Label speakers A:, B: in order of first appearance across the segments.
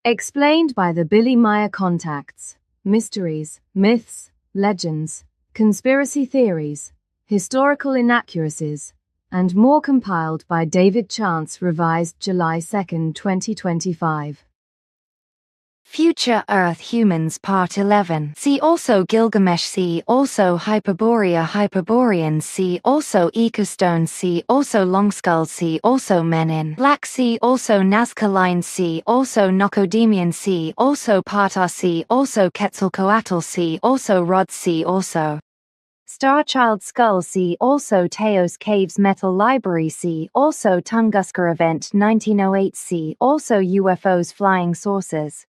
A: Explained by the Billy Meier contacts, mysteries, myths, legends, conspiracy theories, historical inaccuracies, and more, compiled by David Chance, revised July 2, 2025.
B: Future Earth Humans Part 11. See also Gilgamesh. See also Hyperborea, Hyperboreans. See also Ica Stones. See also Longskulls. See also Men in Black. See also Nazca Lines. See also Nokodemion. See also Ptah. See also Quetzalcoatl. See also Rods. See also Starchild Skull. See also Teos Caves Metal Library. See also Tunguska Event 1908. See also UFOs Flying Saucers.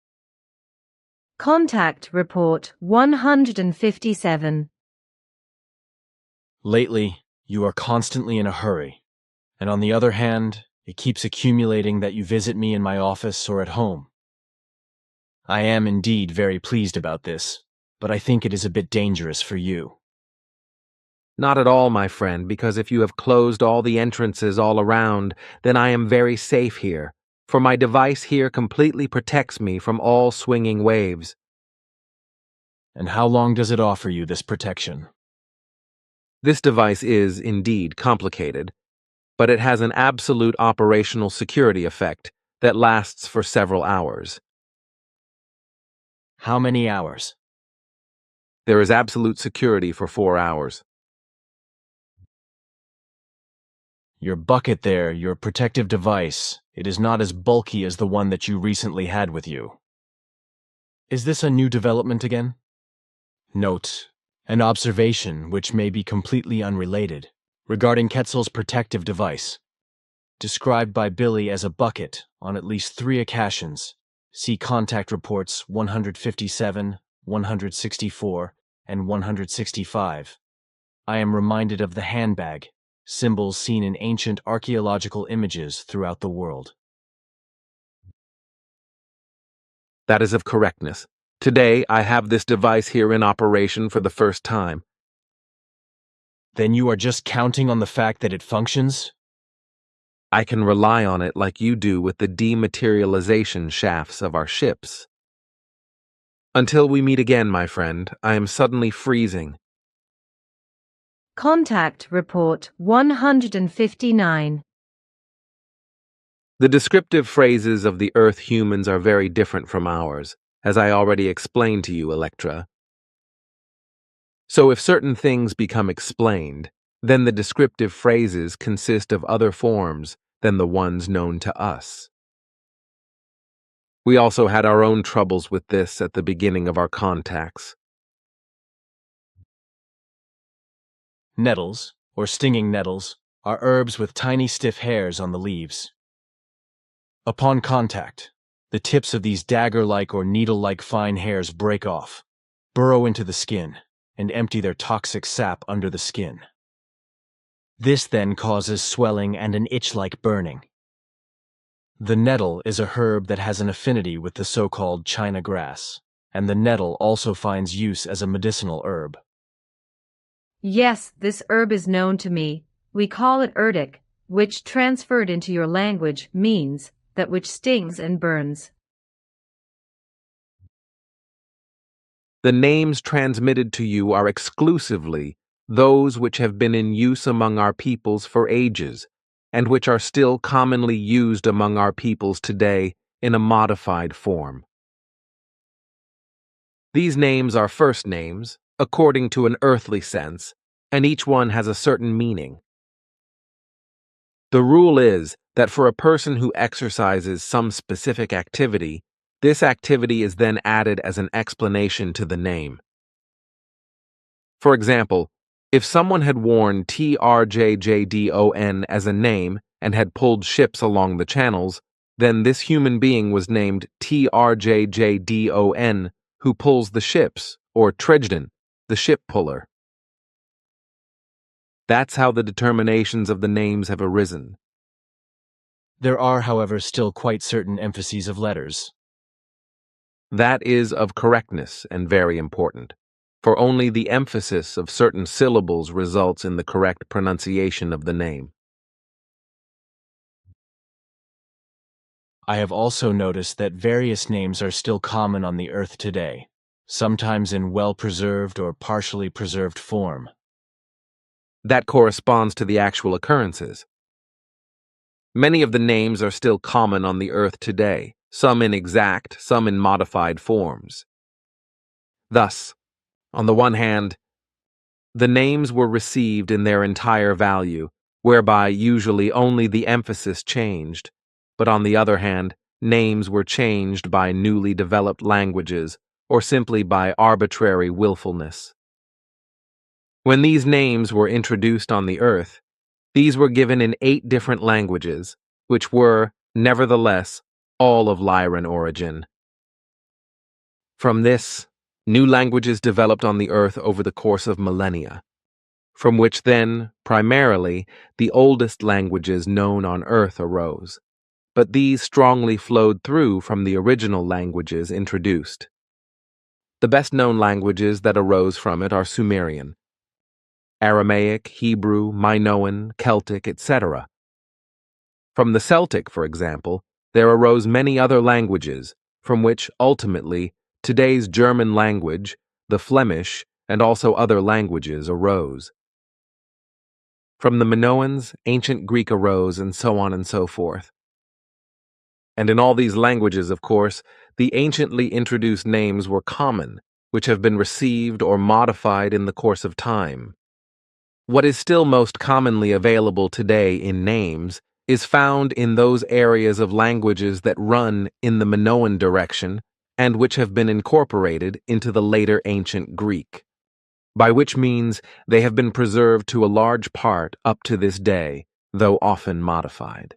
A: Contact Report 157.
C: Lately, you are constantly in a hurry, and on the other hand, it keeps accumulating that you visit me in my office or at home. I am indeed very pleased about this, but I think it is a bit dangerous for you.
D: Not at all, my friend, because if you have closed all the entrances all around, then I am very safe here, for my device here completely protects me from all swinging waves.
C: And how long does it offer you this protection?
D: This device is, indeed, complicated, but it has an absolute operational security effect that lasts for several hours.
C: How many hours?
D: There is absolute security for 4 hours.
C: Your bucket there, your protective device, it is not as bulky as the one that you recently had with you. Is this a new development again? Note, an observation which may be completely unrelated, regarding Quetzal's protective device. Described by Billy as a bucket on at least 3 occasions. See Contact Reports 157, 164, and 165. I am reminded of the handbag, symbols seen in ancient archaeological images throughout the world.
D: That is of correctness. Today, I have this device here in operation for the first time.
C: Then you are just counting on the fact that it functions?
D: I can rely on it like you do with the dematerialization shafts of our ships. Until we meet again, my friend, I am suddenly freezing.
A: Contact Report 159.
D: The descriptive phrases of the Earth humans are very different from ours, as I already explained to you, Electra. So if certain things become explained, then the descriptive phrases consist of other forms than the ones known to us. We also had our own troubles with this at the beginning of our contacts.
C: Nettles, or stinging nettles, are herbs with tiny stiff hairs on the leaves. Upon contact, the tips of these dagger-like or needle-like fine hairs break off, burrow into the skin, and empty their toxic sap under the skin. This then causes swelling and an itch-like burning. The nettle is a herb that has an affinity with the so-called China grass, and the nettle also finds use as a medicinal herb.
A: Yes, this herb is known to me. We call it urtic, which transferred into your language means that which stings and burns.
D: The names transmitted to you are exclusively those which have been in use among our peoples for ages, and which are still commonly used among our peoples today in a modified form. These names are first names, according to an earthly sense, and each one has a certain meaning. The rule is that for a person who exercises some specific activity, this activity is then added as an explanation to the name. For example, if someone had worn TRJJDON as a name and had pulled ships along the channels, then this human being was named TRJJDON, who pulls the ships, or Tredjden, the ship puller. That's how the determinations of the names have arisen.
C: There are, however, still quite certain emphases of letters.
D: That is of correctness and very important, for only the emphasis of certain syllables results in the correct pronunciation of the name.
C: I have also noticed that various names are still common on the Earth today, sometimes in well-preserved or partially preserved form.
D: That corresponds to the actual occurrences. Many of the names are still common on the Earth today, some in exact, some in modified forms. Thus, on the one hand, the names were received in their entire value, whereby usually only the emphasis changed, but on the other hand, names were changed by newly developed languages or simply by arbitrary willfulness. When these names were introduced on the Earth, these were given in 8 different languages, which were, nevertheless, all of Lyran origin. From this, new languages developed on the Earth over the course of millennia, from which then, primarily, the oldest languages known on Earth arose, but these strongly flowed through from the original languages introduced. The best-known languages that arose from it are Sumerian, Aramaic, Hebrew, Minoan, Celtic, etc. From the Celtic, for example, there arose many other languages, from which, ultimately, today's German language, the Flemish, and also other languages arose. From the Minoans, ancient Greek arose, and so on and so forth. And in all these languages, of course, the anciently introduced names were common, which have been received or modified in the course of time. What is still most commonly available today in names is found in those areas of languages that run in the Minoan direction and which have been incorporated into the later ancient Greek, by which means they have been preserved to a large part up to this day, though often modified.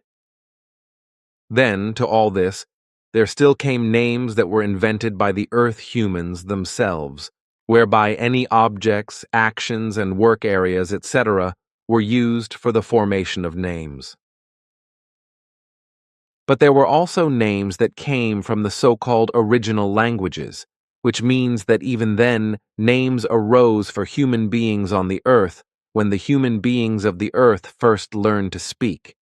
D: Then, to all this, there still came names that were invented by the Earth humans themselves, whereby any objects, actions, and work areas, etc., were used for the formation of names. But there were also names that came from the so-called original languages, which means that even then, names arose for human beings on the Earth when the human beings of the Earth first learned to speak.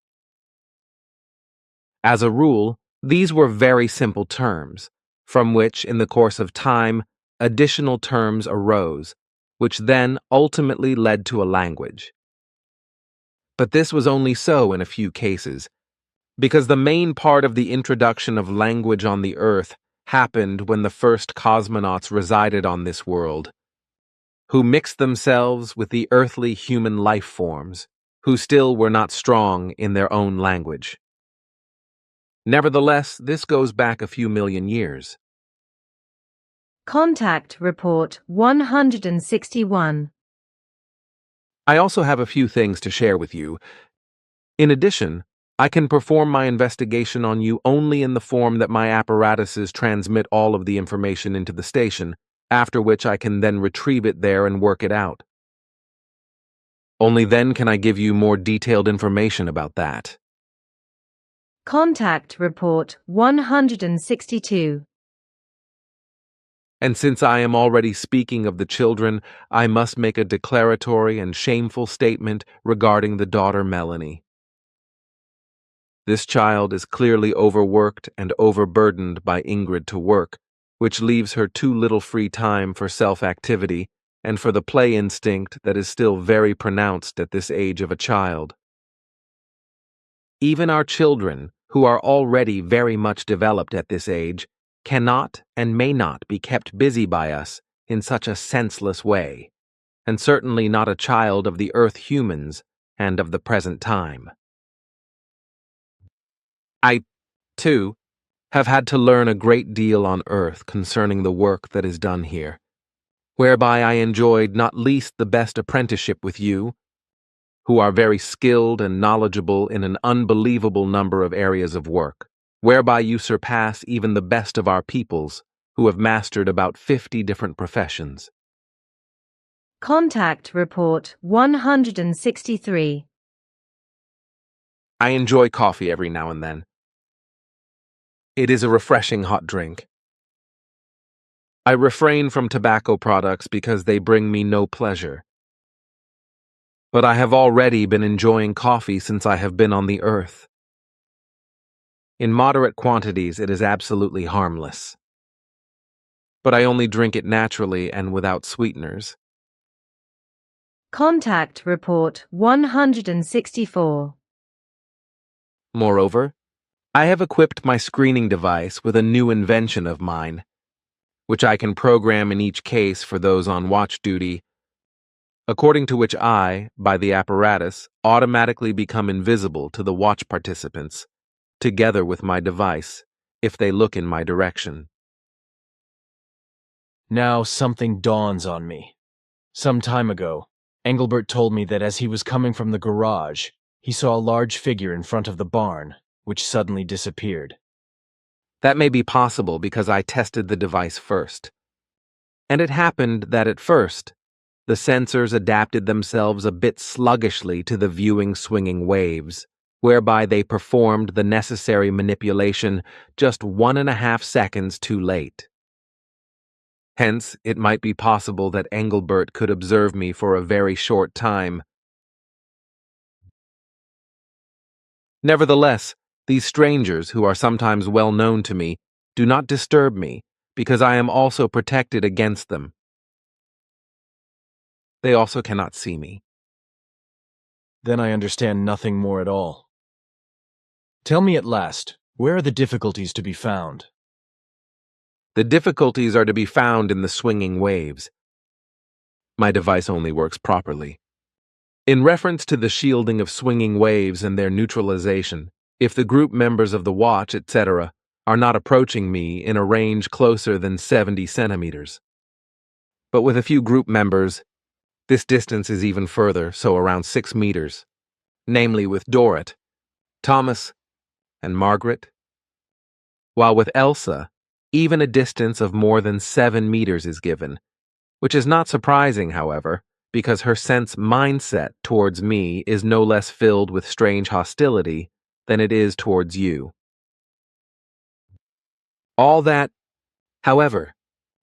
D: As a rule, these were very simple terms, from which, in the course of time, additional terms arose, which then ultimately led to a language. But this was only so in a few cases, because the main part of the introduction of language on the Earth happened when the first cosmonauts resided on this world, who mixed themselves with the earthly human life forms, who still were not strong in their own language. Nevertheless, this goes back a few million years.
A: Contact Report 161.
D: I also have a few things to share with you. In addition, I can perform my investigation on you only in the form that my apparatuses transmit all of the information into the station, after which I can then retrieve it there and work it out. Only then can I give you more detailed information about that.
A: Contact Report 162.
D: And since I am already speaking of the children, I must make a declaratory and shameful statement regarding the daughter Melanie. This child is clearly overworked and overburdened by Ingrid to work, which leaves her too little free time for self-activity and for the play instinct that is still very pronounced at this age of a child. Even our children, who are already very much developed at this age, cannot and may not be kept busy by us in such a senseless way, and certainly not a child of the Earth humans and of the present time. I, too, have had to learn a great deal on Earth concerning the work that is done here, whereby I enjoyed not least the best apprenticeship with you, who are very skilled and knowledgeable in an unbelievable number of areas of work, whereby you surpass even the best of our peoples, who have mastered about 50 different professions.
A: Contact Report 163.
D: I enjoy coffee every now and then. It is a refreshing hot drink. I refrain from tobacco products because they bring me no pleasure. But I have already been enjoying coffee since I have been on the Earth. In moderate quantities, it is absolutely harmless. But I only drink it naturally and without sweeteners.
A: Contact Report 164.
D: Moreover, I have equipped my screening device with a new invention of mine, which I can program in each case for those on watch duty, according to which I, by the apparatus, automatically become invisible to the watch participants, together with my device, if they look in my direction.
C: Now something dawns on me. Some time ago, Engelbert told me that as he was coming from the garage, he saw a large figure in front of the barn, which suddenly disappeared.
D: That may be possible because I tested the device first. And it happened that at first, the sensors adapted themselves a bit sluggishly to the viewing swinging waves, whereby they performed the necessary manipulation just 1.5 seconds too late. Hence, it might be possible that Engelbert could observe me for a very short time. Nevertheless, these strangers, who are sometimes well known to me, do not disturb me, because I am also protected against them. They also cannot see me.
C: Then I understand nothing more at all. Tell me at last, where are the difficulties to be found?
D: The difficulties are to be found in the swinging waves. My device only works properly. In reference to the shielding of swinging waves and their neutralization, if the group members of the watch, etc., are not approaching me in a range closer than 70 centimeters. But with a few group members, this distance is even further, so around 6 meters, namely with Dorrit, Thomas, and Margaret. While with Elsa, even a distance of more than 7 meters is given, which is not surprising, however, because her sense mindset towards me is no less filled with strange hostility than it is towards you. All that, however,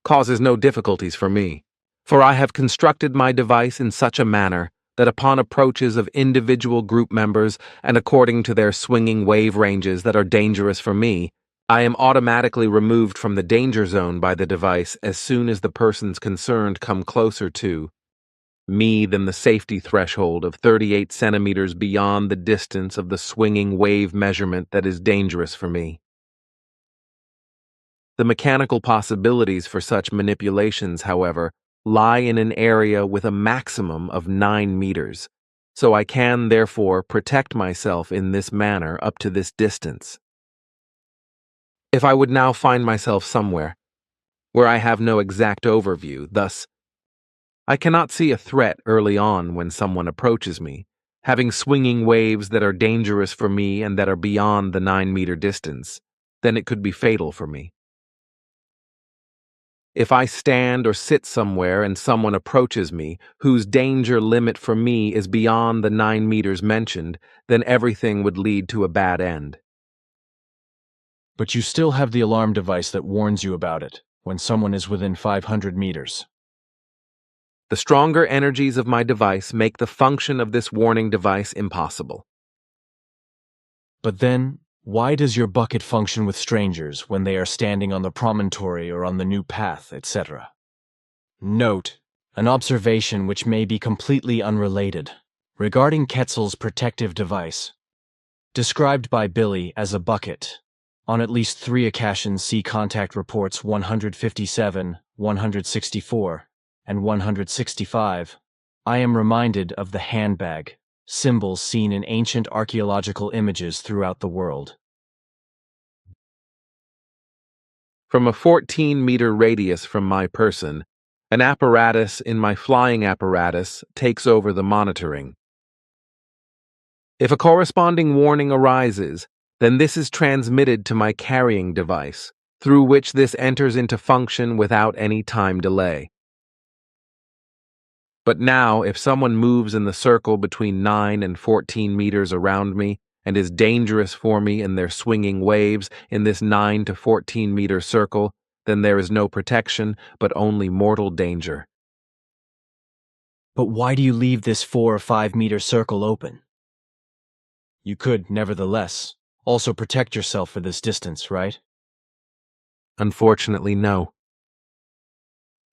D: causes no difficulties for me, for I have constructed my device in such a manner that upon approaches of individual group members and according to their swinging wave ranges that are dangerous for me, I am automatically removed from the danger zone by the device as soon as the persons concerned come closer to me than the safety threshold of 38 centimeters beyond the distance of the swinging wave measurement that is dangerous for me. The mechanical possibilities for such manipulations, however, lie in an area with a maximum of 9 meters, so I can, therefore, protect myself in this manner up to this distance. If I would now find myself somewhere where I have no exact overview, thus, I cannot see a threat early on when someone approaches me, having swinging waves that are dangerous for me and that are beyond the 9-meter distance, then it could be fatal for me. If I stand or sit somewhere and someone approaches me, whose danger limit for me is beyond the 9 meters mentioned, then everything would lead to a bad end.
C: But you still have the alarm device that warns you about it when someone is within 500 meters.
D: The stronger energies of my device make the function of this warning device impossible.
C: But then, why does your bucket function with strangers when they are standing on the promontory or on the new path, etc.? Note, an observation which may be completely unrelated, regarding Quetzal's protective device. Described by Billy as a bucket, on at least 3 occasions see Contact Reports 157, 164, and 165, I am reminded of the handbag, symbols seen in ancient archaeological images throughout the world.
D: From a 14-meter radius from my person, an apparatus in my flying apparatus takes over the monitoring. If a corresponding warning arises, then this is transmitted to my carrying device, through which this enters into function without any time delay. But now, if someone moves in the circle between 9 and 14 meters around me and is dangerous for me in their swinging waves in this 9 to 14 meter circle, then there is no protection, but only mortal danger.
C: But why do you leave this 4 or 5 meter circle open? You could, nevertheless, also protect yourself for this distance, right?
D: Unfortunately, no.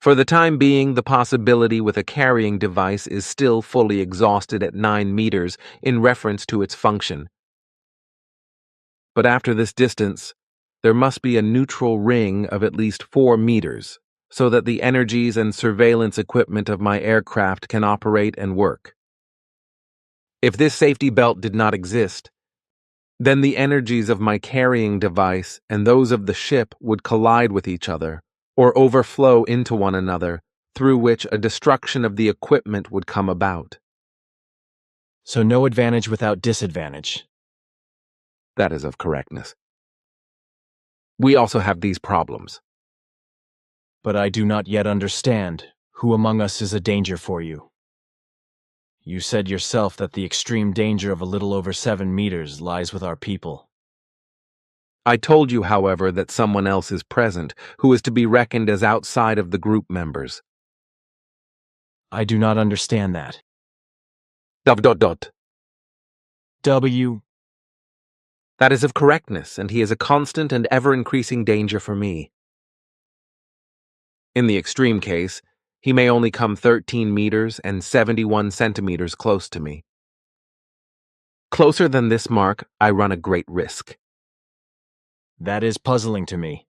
D: For the time being, the possibility with a carrying device is still fully exhausted at 9 meters in reference to its function. But after this distance, there must be a neutral ring of at least 4 meters, so that the energies and surveillance equipment of my aircraft can operate and work. If this safety belt did not exist, then the energies of my carrying device and those of the ship would collide with each other, or overflow into one another, through which a destruction of the equipment would come about.
C: So no advantage without disadvantage.
D: That is of correctness. We also have these problems.
C: But I do not yet understand who among us is a danger for you. You said yourself that the extreme danger of a little over 7 meters lies with our people.
D: I told you, however, that someone else is present who is to be reckoned as outside of the group members.
C: I do not understand that.
D: W. That is of correctness, and he is a constant and ever-increasing danger for me. In the extreme case, he may only come 13 meters and 71 centimeters close to me. Closer than this mark, I run a great risk.
C: That is puzzling to me.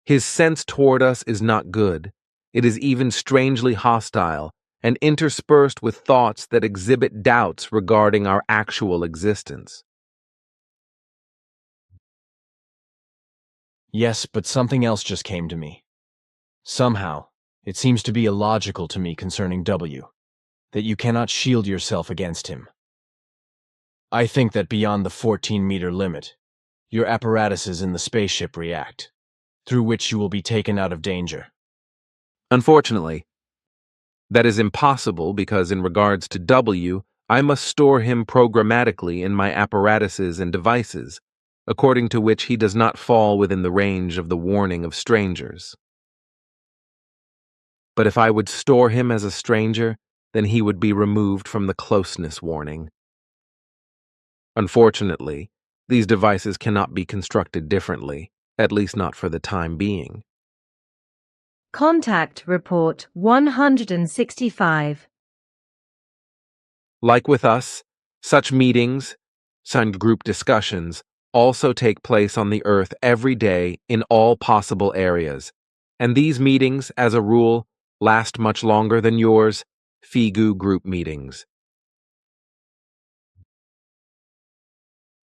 D: His sense toward us is not good. It is even strangely hostile, and interspersed with thoughts that exhibit doubts regarding our actual existence.
C: Yes, but something else just came to me. Somehow, it seems to be illogical to me concerning W, that you cannot shield yourself against him. I think that beyond the 14-meter limit, your apparatuses in the spaceship react, through which you will be taken out of danger.
D: Unfortunately, that is impossible because in regards to W, I must store him programmatically in my apparatuses and devices, according to which he does not fall within the range of the warning of strangers. But if I would store him as a stranger, then he would be removed from the closeness warning. Unfortunately, these devices cannot be constructed differently, at least not for the time being.
A: Contact Report 165.
D: Like with us, such meetings, such group discussions, also take place on the Earth every day in all possible areas, and these meetings, as a rule, last much longer than yours, FIGU group meetings.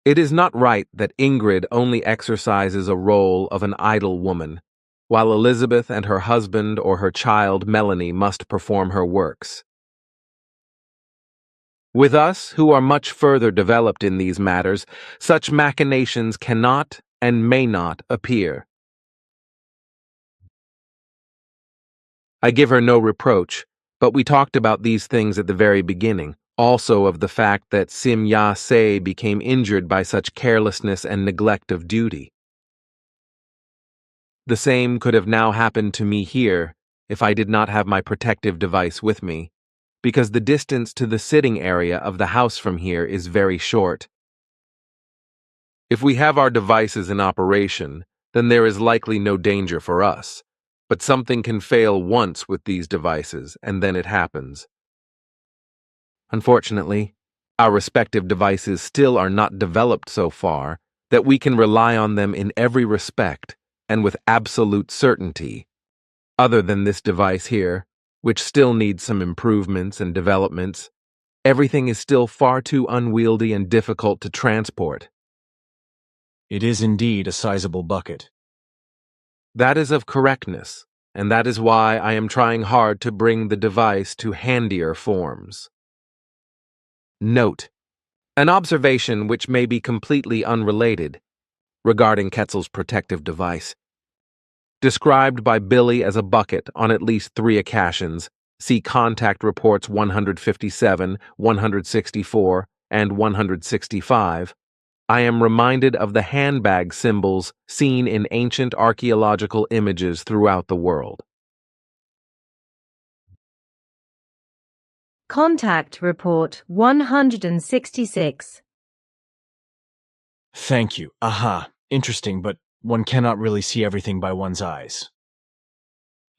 D: It is not right that Ingrid only exercises a role of an idle woman, while Elizabeth and her husband or her child Melanie must perform her works. With us, who are much further developed in these matters, such machinations cannot and may not appear. I give her no reproach, but we talked about these things at the very beginning, also of the fact that Sim Ya Se became injured by such carelessness and neglect of duty. The same could have now happened to me here if I did not have my protective device with me, because the distance to the sitting area of the house from here is very short. If we have our devices in operation, then there is likely no danger for us, but something can fail once with these devices, and then it happens. Unfortunately, our respective devices still are not developed so far that we can rely on them in every respect and with absolute certainty, other than this device here, which still needs some improvements and developments. Everything is still far too unwieldy and difficult to transport.
C: It is indeed a sizable bucket.
D: That is of correctness, and that is why I am trying hard to bring the device to handier forms. Note: an observation which may be completely unrelated regarding Quetzal's protective device. Described by Billy as a bucket on at least 3 occasions, see Contact Reports 157, 164, and 165, I am reminded of the handbag symbols seen in ancient archaeological images throughout the world.
A: Contact Report 166.
C: Thank you. Aha. Interesting, but one cannot really see everything by one's eyes.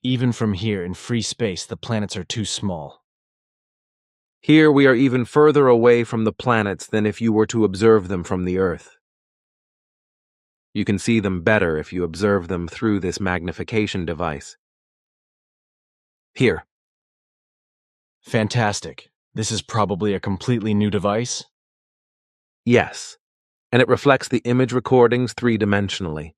C: Even from here in free space, the planets are too small.
D: Here we are even further away from the planets than if you were to observe them from the Earth. You can see them better if you observe them through this magnification device. Here.
C: Fantastic. This is probably a completely new device?
D: Yes, and it reflects the image recordings three-dimensionally.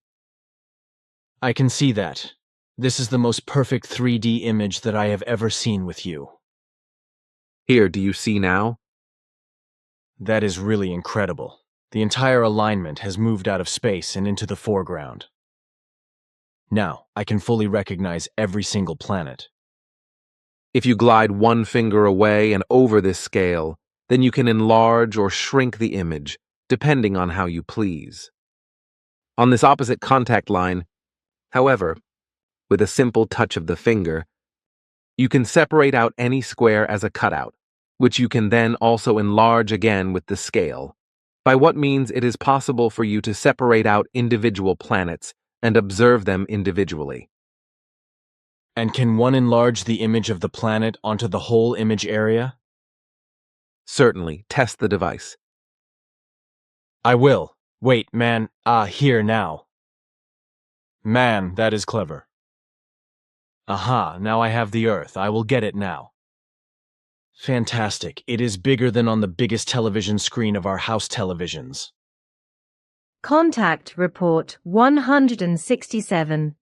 C: I can see that. This is the most perfect 3D image that I have ever seen with you.
D: Here, do you see now?
C: That is really incredible. The entire alignment has moved out of space and into the foreground. Now, I can fully recognize every single planet.
D: If you glide one finger away and over this scale, then you can enlarge or shrink the image, depending on how you please. On this opposite contact line, however, with a simple touch of the finger, you can separate out any square as a cutout, which you can then also enlarge again with the scale, by what means it is possible for you to separate out individual planets and observe them individually.
C: And can one enlarge the image of the planet onto the whole image area?
D: Certainly, test the device.
C: I will. Wait, man, here now. Man, that is clever. Aha, now I have the Earth. I will get it now. Fantastic. It is bigger than on the biggest television screen of our house televisions.
A: Contact Report 167.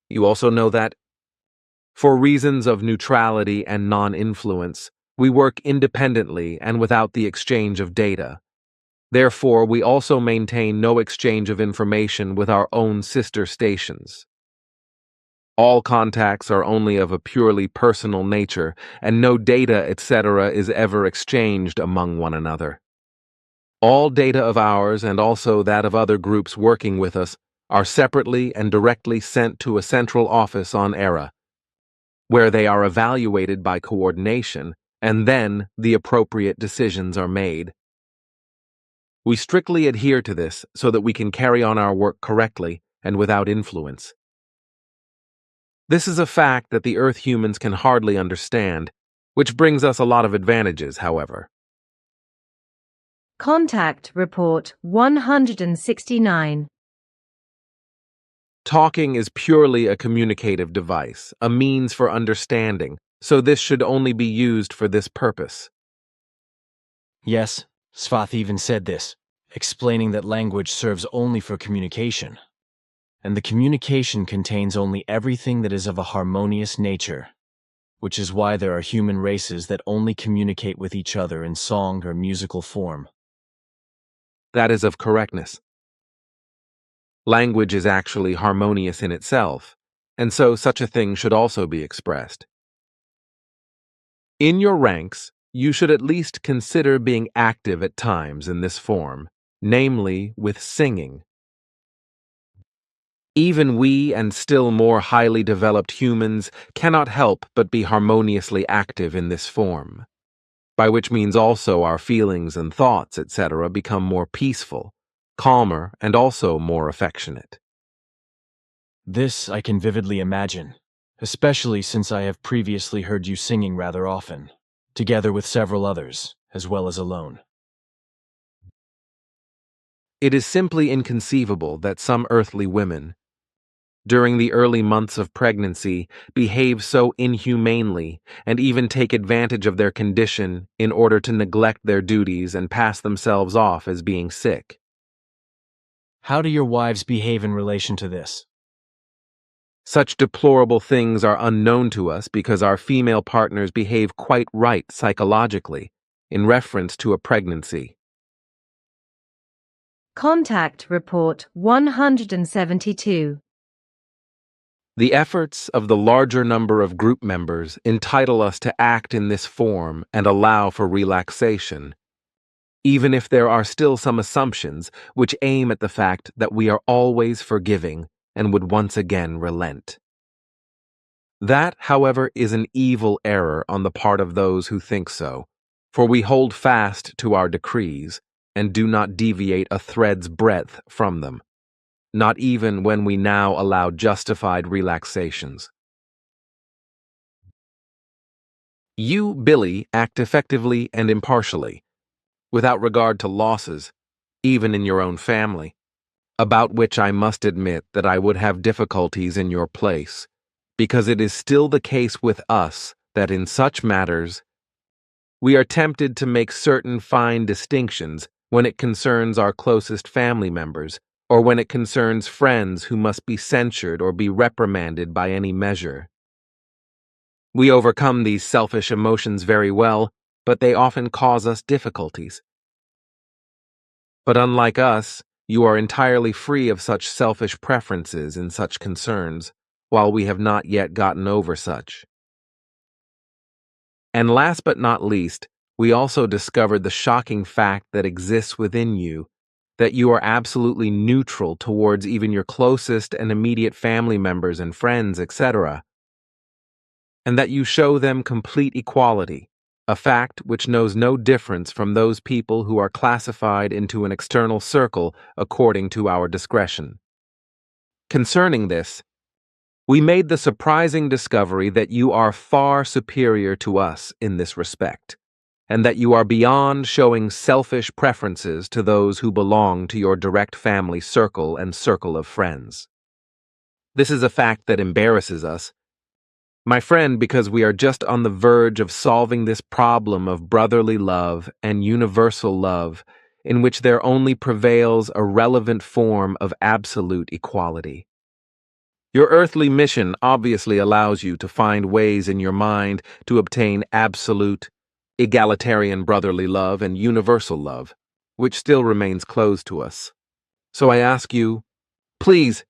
D: You also know that, for reasons of neutrality and non-influence, we work independently and without the exchange of data. Therefore, we also maintain no exchange of information with our own sister stations. All contacts are only of a purely personal nature, and no data, etc., is ever exchanged among one another. All data of ours, and also that of other groups working with us, are separately and directly sent to a central office on ERA, where they are evaluated by coordination, and then the appropriate decisions are made. We strictly adhere to this so that we can carry on our work correctly and without influence. This is a fact that the Earth humans can hardly understand, which brings us a lot of advantages, however.
A: Contact Report 169.
D: Talking is purely a communicative device, a means for understanding, so this should only be used for this purpose.
C: Yes, Svath even said this, explaining that language serves only for communication. And the communication contains only everything that is of a harmonious nature, which is why there are human races that only communicate with each other in song or musical form.
D: That is of correctness. Language is actually harmonious in itself, and so such a thing should also be expressed. In your ranks, you should at least consider being active at times in this form, namely with singing. Even we and still more highly developed humans cannot help but be harmoniously active in this form, by which means also our feelings and thoughts, etc., become more peaceful, calmer, and also more affectionate.
C: This I can vividly imagine, especially since I have previously heard you singing rather often, together with several others, as well as alone.
D: It is simply inconceivable that some earthly women, during the early months of pregnancy, behave so inhumanely and even take advantage of their condition in order to neglect their duties and pass themselves off as being sick.
C: How do your wives behave in relation to this?
D: Such deplorable things are unknown to us because our female partners behave quite right psychologically in reference to a pregnancy.
A: Contact Report 172.
D: The efforts of the larger number of group members entitle us to act in this form and allow for relaxation, even if there are still some assumptions which aim at the fact that we are always forgiving and would once again relent. That, however, is an evil error on the part of those who think so, for we hold fast to our decrees, and do not deviate a thread's breadth from them, not even when we now allow justified relaxations. You, Billy, act effectively and impartially, without regard to losses, even in your own family, about which I must admit that I would have difficulties in your place, because it is still the case with us that in such matters we are tempted to make certain fine distinctions when it concerns our closest family members, or when it concerns friends who must be censured or be reprimanded by any measure. We overcome these selfish emotions very well, but they often cause us difficulties. But unlike us, you are entirely free of such selfish preferences in such concerns, while we have not yet gotten over such. And last but not least, we also discovered the shocking fact that exists within you, that you are absolutely neutral towards even your closest and immediate family members and friends, etc., and that you show them complete equality, a fact which knows no difference from those people who are classified into an external circle according to our discretion. Concerning this, we made the surprising discovery that you are far superior to us in this respect, and that you are beyond showing selfish preferences to those who belong to your direct family circle and circle of friends. This is a fact that embarrasses us, my friend, because we are just on the verge of solving this problem of brotherly love and universal love, in which there only prevails a relevant form of absolute equality. Your earthly mission obviously allows you to find ways in your mind to obtain absolute, egalitarian brotherly love and universal love, which still remains closed to us. So I ask you, please,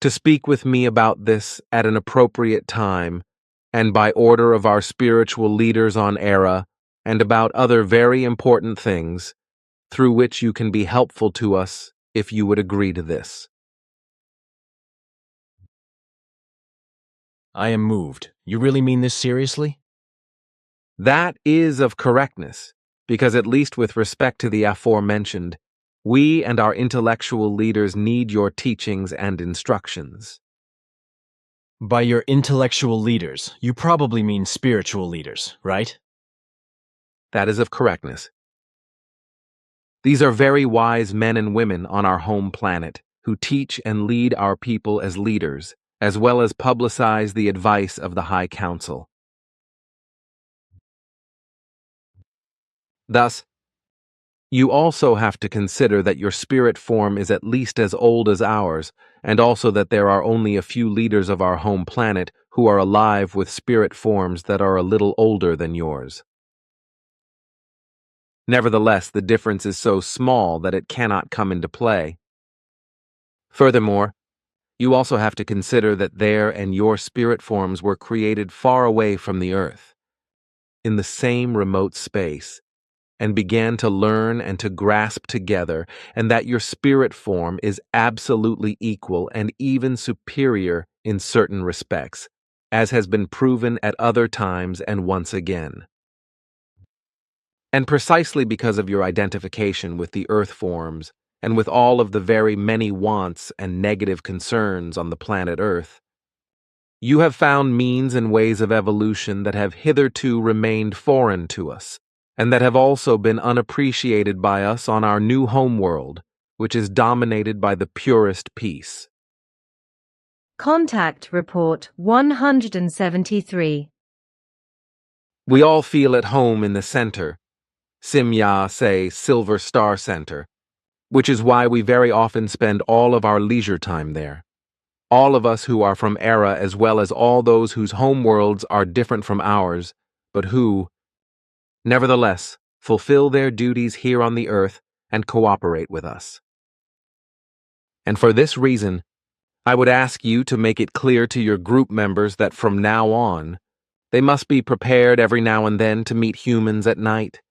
D: to speak with me about this at an appropriate time, and by order of our spiritual leaders on Era, and about other very important things, through which you can be helpful to us if you would agree to this.
C: I am moved. You really mean this seriously?
D: That is of correctness, because at least with respect to the aforementioned, we and our intellectual leaders need your teachings and instructions.
C: By your intellectual leaders, you probably mean spiritual leaders, right?
D: That is of correctness. These are very wise men and women on our home planet who teach and lead our people as leaders, as well as publicize the advice of the High Council. Thus, you also have to consider that your spirit form is at least as old as ours, and also that there are only a few leaders of our home planet who are alive with spirit forms that are a little older than yours. Nevertheless, the difference is so small that it cannot come into play. Furthermore, you also have to consider that their and your spirit forms were created far away from the earth, in the same remote space, and began to learn and to grasp together, and that your spirit form is absolutely equal and even superior in certain respects, as has been proven at other times and once again. And precisely because of your identification with the earth forms, and with all of the very many wants and negative concerns on the planet Earth, you have found means and ways of evolution that have hitherto remained foreign to us, and that have also been unappreciated by us on our new homeworld, which is dominated by the purest peace.
A: Contact Report 173.
D: We all feel at home in the center, Simya, say, Silver Star Center, which is why we very often spend all of our leisure time there. All of us who are from Era, as well as all those whose homeworlds are different from ours, but who, nevertheless, fulfill their duties here on the earth and cooperate with us. And for this reason, I would ask you to make it clear to your group members that from now on, they must be prepared every now and then to meet humans at night,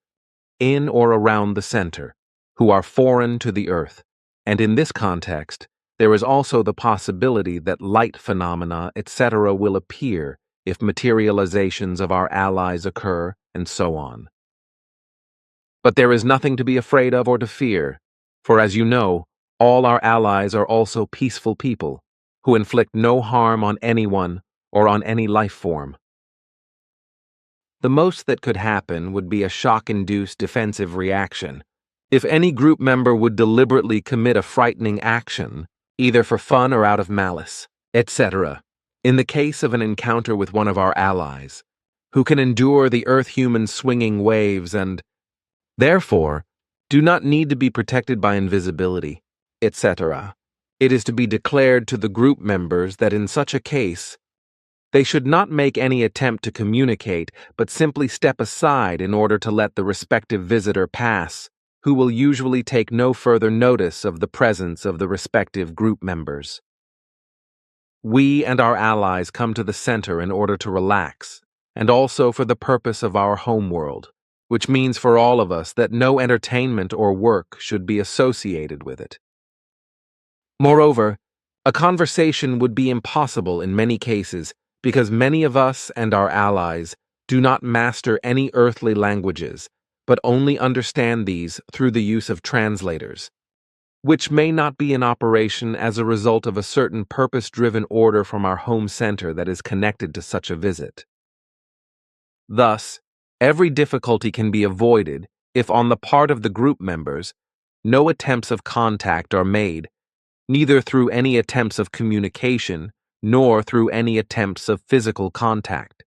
D: in or around the center, who are foreign to the earth, and in this context, there is also the possibility that light phenomena, etc., will appear if materializations of our allies occur, and so on. But there is nothing to be afraid of or to fear, for as you know, all our allies are also peaceful people, who inflict no harm on anyone or on any life form. The most that could happen would be a shock-induced defensive reaction. If any group member would deliberately commit a frightening action, either for fun or out of malice, etc., in the case of an encounter with one of our allies, who can endure the Earth-human swinging waves and, therefore, do not need to be protected by invisibility, etc., it is to be declared to the group members that in such a case, they should not make any attempt to communicate, but simply step aside in order to let the respective visitor pass, who will usually take no further notice of the presence of the respective group members. We and our allies come to the center in order to relax, and also for the purpose of our homeworld, which means for all of us that no entertainment or work should be associated with it. Moreover, a conversation would be impossible in many cases because many of us and our allies do not master any earthly languages, but only understand these through the use of translators, which may not be in operation as a result of a certain purpose-driven order from our home center that is connected to such a visit. Thus, every difficulty can be avoided if on the part of the group members, no attempts of contact are made, neither through any attempts of communication nor through any attempts of physical contact.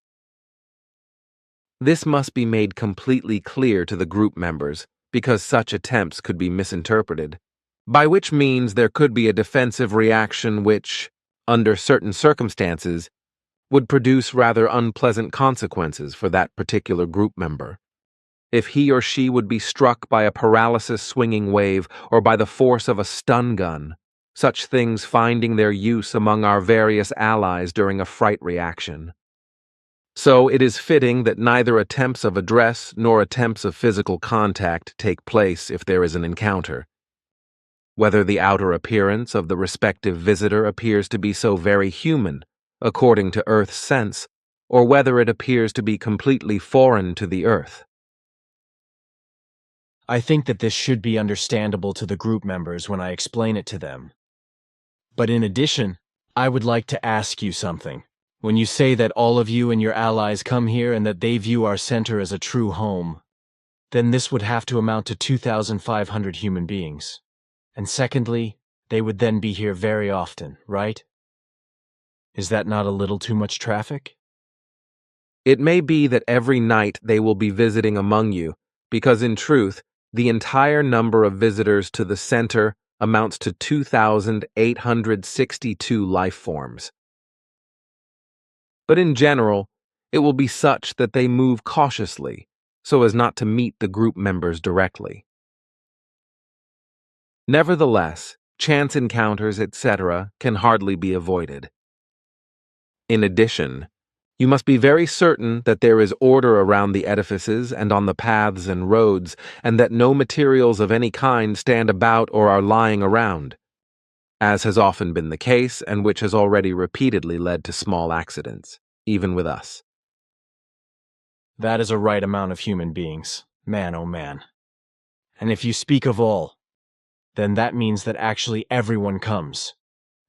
D: This must be made completely clear to the group members because such attempts could be misinterpreted, by which means there could be a defensive reaction which, under certain circumstances, would produce rather unpleasant consequences for that particular group member. If he or she would be struck by a paralysis swinging wave or by the force of a stun gun, such things finding their use among our various allies during a fright reaction. So it is fitting that neither attempts of address nor attempts of physical contact take place if there is an encounter. Whether the outer appearance of the respective visitor appears to be so very human, according to Earth's sense, or whether it appears to be completely foreign to the Earth.
C: I think that this should be understandable to the group members when I explain it to them. But in addition, I would like to ask you something. When you say that all of you and your allies come here and that they view our center as a true home, then this would have to amount to 2,500 human beings. And secondly, they would then be here very often, right? Is that not a little too much traffic?
D: It may be that every night they will be visiting among you, because in truth, the entire number of visitors to the center amounts to 2,862 life forms. But in general, it will be such that they move cautiously, so as not to meet the group members directly. Nevertheless, chance encounters, etc., can hardly be avoided. In addition, you must be very certain that there is order around the edifices and on the paths and roads, and that no materials of any kind stand about or are lying around, as has often been the case and which has already repeatedly led to small accidents, even with us.
C: That is a right amount of human beings, man oh man. And if you speak of all, then that means that actually everyone comes.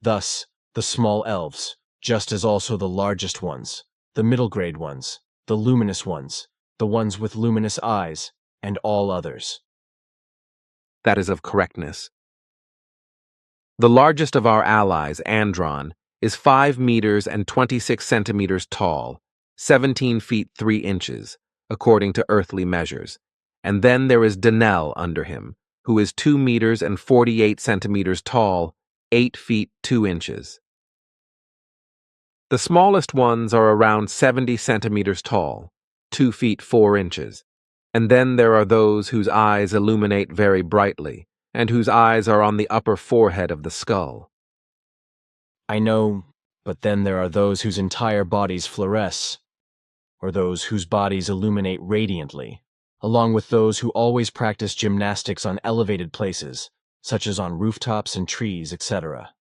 C: Thus, the small elves, just as also the largest ones, the middle grade ones, the luminous ones, the ones with luminous eyes, and all others.
D: That is of correctness. The largest of our allies, Andron, is 5 meters and 26 centimeters tall, 17 feet 3 inches, according to earthly measures, and then there is Danel under him, who is 2 meters and 48 centimeters tall, 8 feet 2 inches. The smallest ones are around 70 centimeters tall, 2 feet 4 inches, and then there are those whose eyes illuminate very brightly, and whose eyes are on the upper forehead of the skull.
C: I know, but then there are those whose entire bodies fluoresce, or those whose bodies illuminate radiantly, along with those who always practice gymnastics on elevated places, such as on rooftops and trees, etc.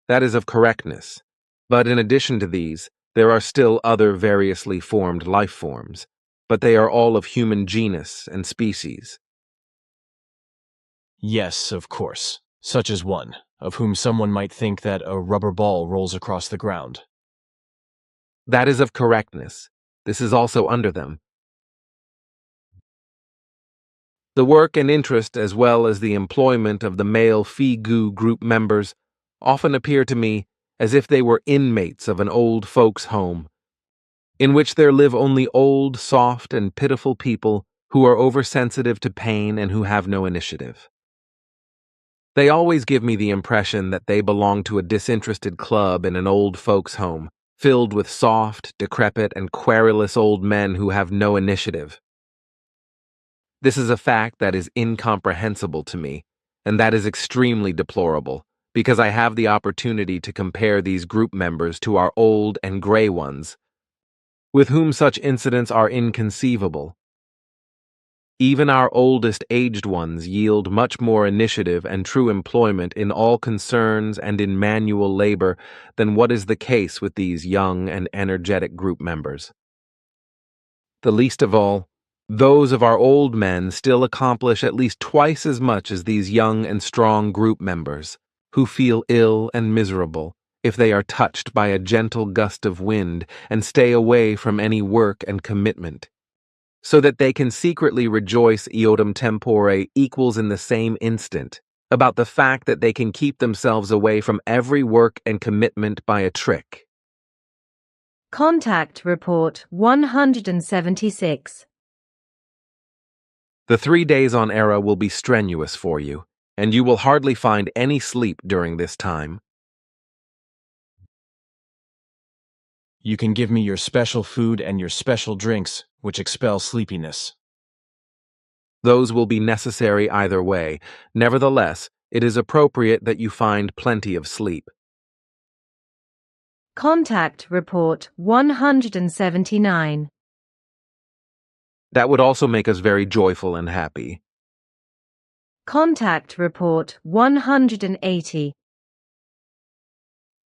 D: That is of correctness, but in addition to these, there are still other variously formed life forms, but they are all of human genus and species.
C: Yes, of course. Such as one, of whom someone might think that a rubber ball rolls across the ground.
D: That is of correctness. This is also under them. The work and interest, as well as the employment of the male Figu group members, often appear to me as if they were inmates of an old folks' home, in which there live only old, soft, and pitiful people who are oversensitive to pain and who have no initiative. They always give me the impression that they belong to a disinterested club in an old folks' home, filled with soft, decrepit, and querulous old men who have no initiative. This is a fact that is incomprehensible to me, and that is extremely deplorable, because I have the opportunity to compare these group members to our old and gray ones, with whom such incidents are inconceivable. Even our oldest aged ones yield much more initiative and true employment in all concerns and in manual labor than what is the case with these young and energetic group members. The least of all, those of our old men still accomplish at least twice as much as these young and strong group members, who feel ill and miserable if they are touched by a gentle gust of wind and stay away from any work and commitment, so that they can secretly rejoice iotum tempore equals in the same instant about the fact that they can keep themselves away from every work and commitment by a trick.
A: Contact Report 176.
D: The 3 days on Era will be strenuous for you, and you will hardly find any sleep during this time.
C: You can give me your special food and your special drinks, which expel sleepiness.
D: Those will be necessary either way. Nevertheless, it is appropriate that you find plenty of sleep.
A: Contact Report 179.
D: That would also make us very joyful and happy.
A: Contact Report 180.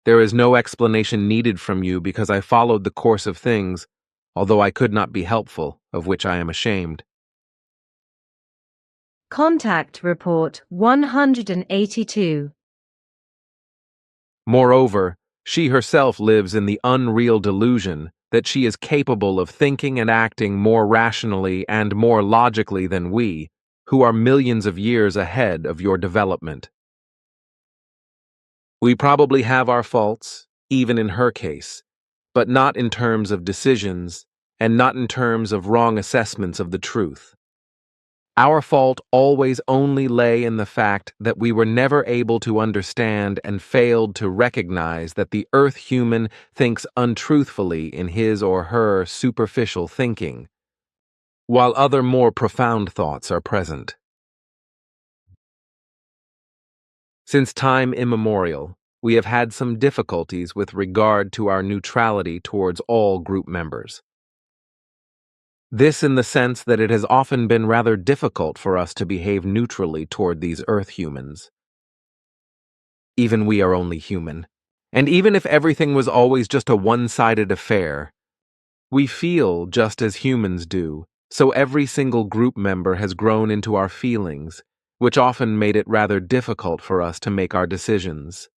D: There is no explanation needed from you because I followed the course of things, although I could not be helpful, of which I am ashamed.
A: Contact Report 182.
D: Moreover, she herself lives in the unreal delusion that she is capable of thinking and acting more rationally and more logically than we, who are millions of years ahead of your development. We probably have our faults, even in her case, but not in terms of decisions and not in terms of wrong assessments of the truth. Our fault always only lay in the fact that we were never able to understand and failed to recognize that the Earth human thinks untruthfully in his or her superficial thinking, while other more profound thoughts are present. Since time immemorial, we have had some difficulties with regard to our neutrality towards all group members. This in the sense that it has often been rather difficult for us to behave neutrally toward these Earth humans. Even we are only human, and even if everything was always just a one-sided affair, we feel just as humans do, so every single group member has grown into our feelings, which often made it rather difficult for us to make our decisions.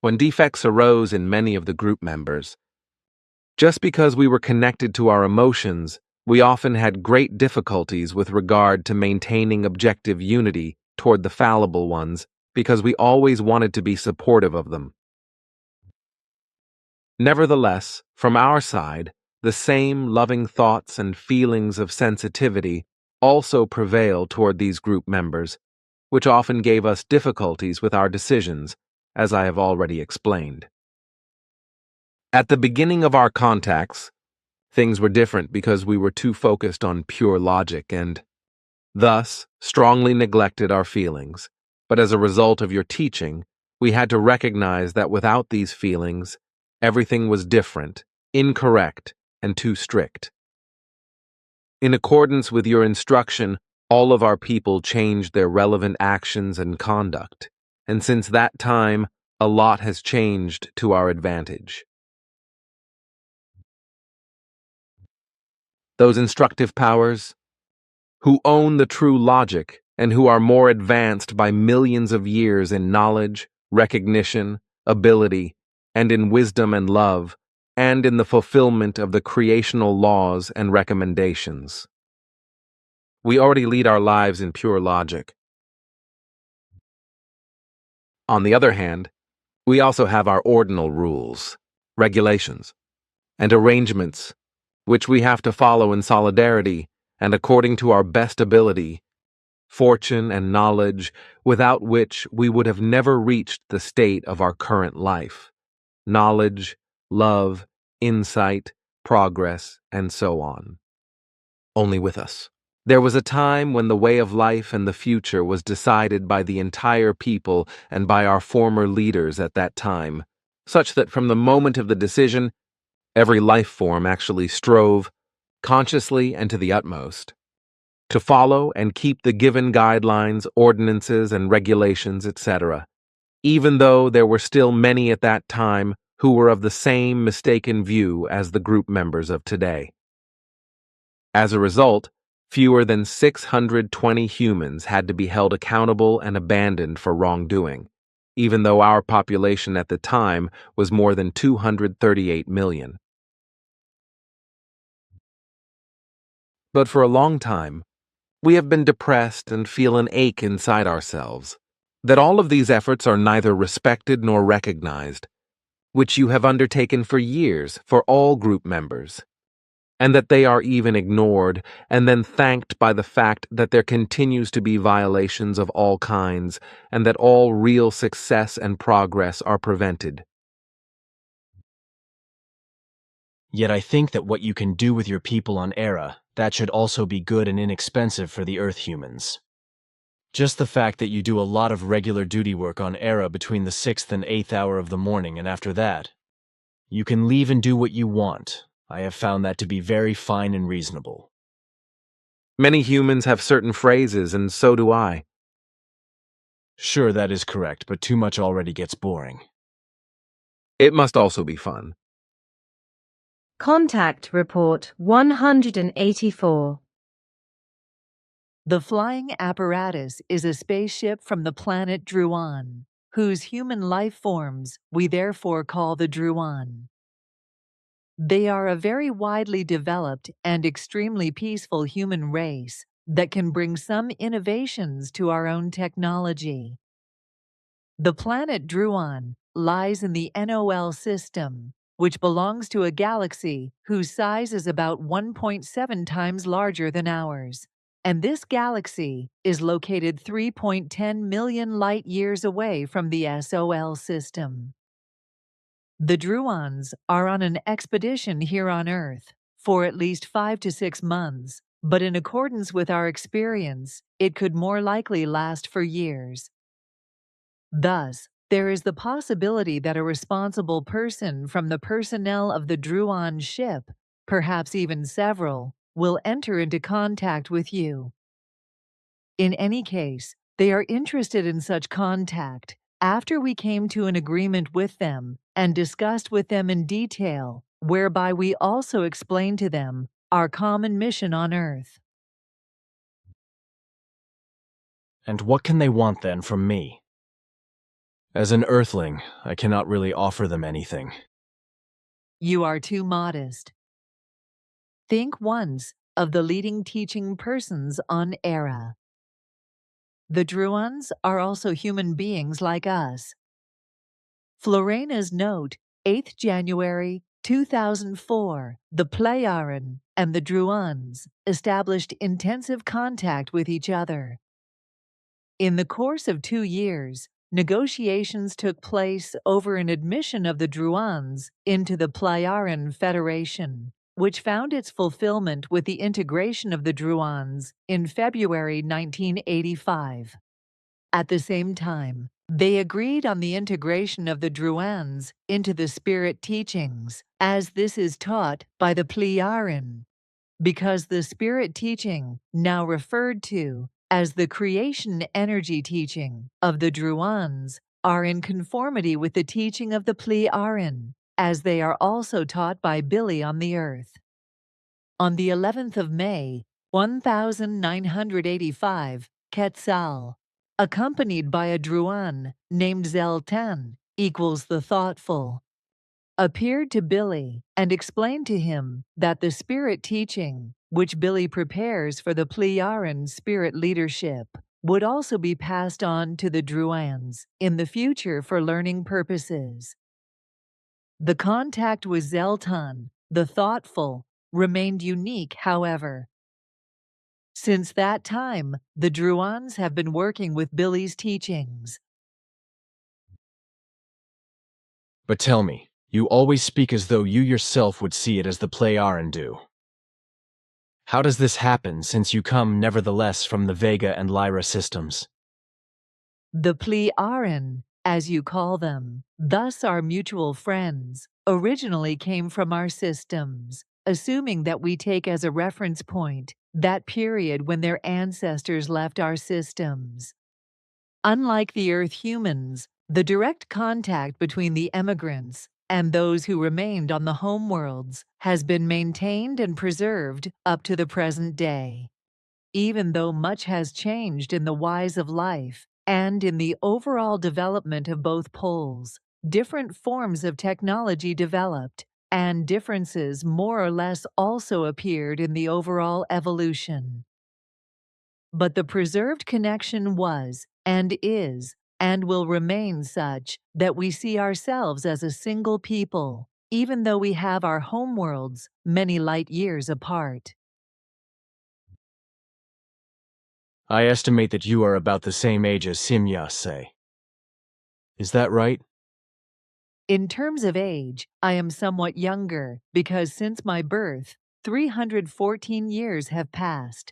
D: When defects arose in many of the group members, just because we were connected to our emotions, we often had great difficulties with regard to maintaining objective unity toward the fallible ones because we always wanted to be supportive of them. Nevertheless, from our side, the same loving thoughts and feelings of sensitivity also prevail toward these group members, which often gave us difficulties with our decisions, as I have already explained. At the beginning of our contacts, things were different because we were too focused on pure logic and, thus, strongly neglected our feelings. But as a result of your teaching, we had to recognize that without these feelings, everything was different, incorrect, and too strict. In accordance with your instruction, all of our people changed their relevant actions and conduct, and since that time, a lot has changed to our advantage. those instructive powers, who own the true logic and who are more advanced by millions of years in knowledge, recognition, ability, and in wisdom and love, and in the fulfillment of the creational laws and recommendations. We already lead our lives in pure logic. On the other hand, we also have our ordinal rules, regulations, and arrangements, which we have to follow in solidarity and according to our best ability, fortune, and knowledge, without which we would have never reached the state of our current life. Knowledge, love, insight, progress, and so on. Only with us. There was a time when the way of life and the future was decided by the entire people and by our former leaders at that time, such that from the moment of the decision, every life form actually strove, consciously and to the utmost, to follow and keep the given guidelines, ordinances, and regulations, etc., even though there were still many at that time who were of the same mistaken view as the group members of today. As a result, fewer than 620 humans had to be held accountable and abandoned for wrongdoing, even though our population at the time was more than 238 million. But for a long time, we have been depressed and feel an ache inside ourselves that all of these efforts are neither respected nor recognized, which you have undertaken for years for all group members, and that they are even ignored and then thanked by the fact that there continues to be violations of all kinds and that all real success and progress are prevented.
C: Yet I think that what you can do with your people on Era, that should also be good and inexpensive for the Earth humans. Just the fact that you do a lot of regular duty work on Era between the 6th and 8th hour of the morning, and after that, you can leave and do what you want. I have found that to be very fine and reasonable.
D: Many humans have certain phrases, and so do I.
C: Sure, that is correct, but too much already gets boring.
D: It must also be fun.
A: Contact Report 184.
E: The flying apparatus is a spaceship from the planet Druan, whose human life forms we therefore call the Druan. They are a very widely developed and extremely peaceful human race that can bring some innovations to our own technology. The planet Druan lies in the NOL system, which belongs to a galaxy whose size is about 1.7 times larger than ours. And this galaxy is located 3.10 million light-years away from the SOL system. The Druans are on an expedition here on Earth for at least 5 to 6 months, but in accordance with our experience, it could more likely last for years. Thus, there is the possibility that a responsible person from the personnel of the Druan ship, perhaps even several, will enter into contact with you. In any case, they are interested in such contact after we came to an agreement with them and discussed with them in detail, whereby we also explained to them our common mission on Earth.
C: And what can they want then from me? As an Earthling, I cannot really offer them anything.
E: You are too modest. Think once of the leading teaching persons on Era. The Druans are also human beings like us. Florena's note, 8th January 2004, the Pleiaren and the Druans established intensive contact with each other. In the course of 2 years, negotiations took place over an admission of the Druans into the Pleiaren Federation, which found its fulfillment with the integration of the Druans in February 1985. At the same time, they agreed on the integration of the Druans into the spirit teachings, as this is taught by the Pleiaren, because the spirit teaching, now referred to as the creation energy teaching of the Druans, are in conformity with the teaching of the Pleiaren, as they are also taught by Billy on the Earth. On the 11th of May, 1985, Quetzal, accompanied by a Druan named Zeltan, equals the thoughtful, appeared to Billy and explained to him that the spirit teaching, which Billy prepares for the Pleiadian spirit leadership, would also be passed on to the Druans in the future for learning purposes. The contact with Zeltan, the thoughtful, remained unique, however. Since that time, the Druans have been working with Billy's teachings.
C: But tell me, you always speak as though you yourself would see it as the Pleiadian do. How does this happen, since you come, nevertheless, from the Vega and Lyra systems?
E: The Pleiadian, as you call them, thus our mutual friends, originally came from our systems, assuming that we take as a reference point that period when their ancestors left our systems. Unlike the Earth humans, the direct contact between the emigrants and those who remained on the homeworlds has been maintained and preserved up to the present day. Even though much has changed in the whys of life and in the overall development of both poles, different forms of technology developed, and differences more or less also appeared in the overall evolution. But the preserved connection was, and is, and will remain such that we see ourselves as a single people, even though we have our homeworlds many light years apart.
C: I estimate that you are about the same age as Simya, say. Is that right?
E: In terms of age, I am somewhat younger because since my birth, 314 years have passed.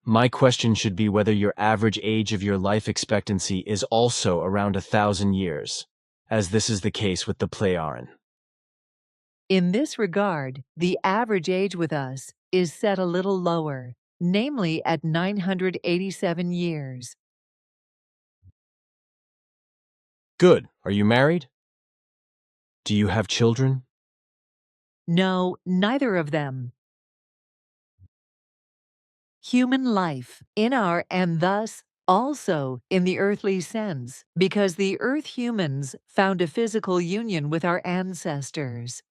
C: My question should be whether your average age of your life expectancy is also around 1,000 years, as this is the case with the Pleiadian.
E: In this regard, the average age with us is set a little lower, namely at 987 years.
C: Good. Are you married? Do you have children?
E: No, neither of them. Human life, in our and thus also in the earthly sense, because the Earth humans found a physical union with our ancestors,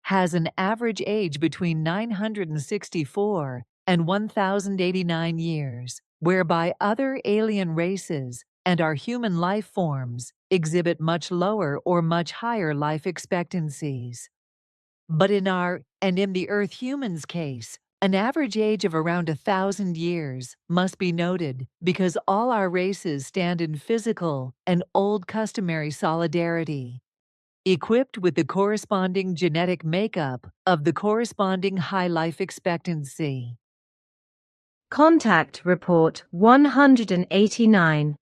E: has an average age between 964 and 1,089 years, whereby other alien races and our human life forms exhibit much lower or much higher life expectancies. But in our and in the Earth humans' case, an average age of around 1,000 years must be noted because all our races stand in physical and old customary solidarity, equipped with the corresponding genetic makeup of the corresponding high life expectancy.
A: Contact Report 189.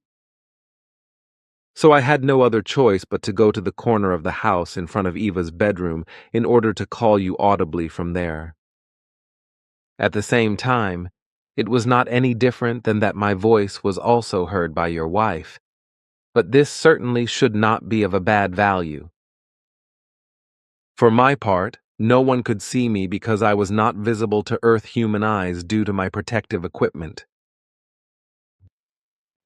D: So I had no other choice but to go to the corner of the house in front of Eva's bedroom in order to call you audibly from there. At the same time, it was not any different than that my voice was also heard by your wife, but this certainly should not be of a bad value. For my part, no one could see me because I was not visible to Earth human eyes due to my protective equipment.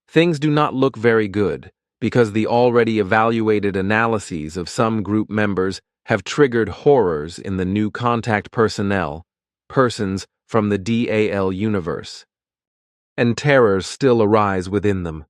D: Things do not look very good, because the already evaluated analyses of some group members have triggered horrors in the new contact personnel, persons from the DAL universe. And terrors still arise within them.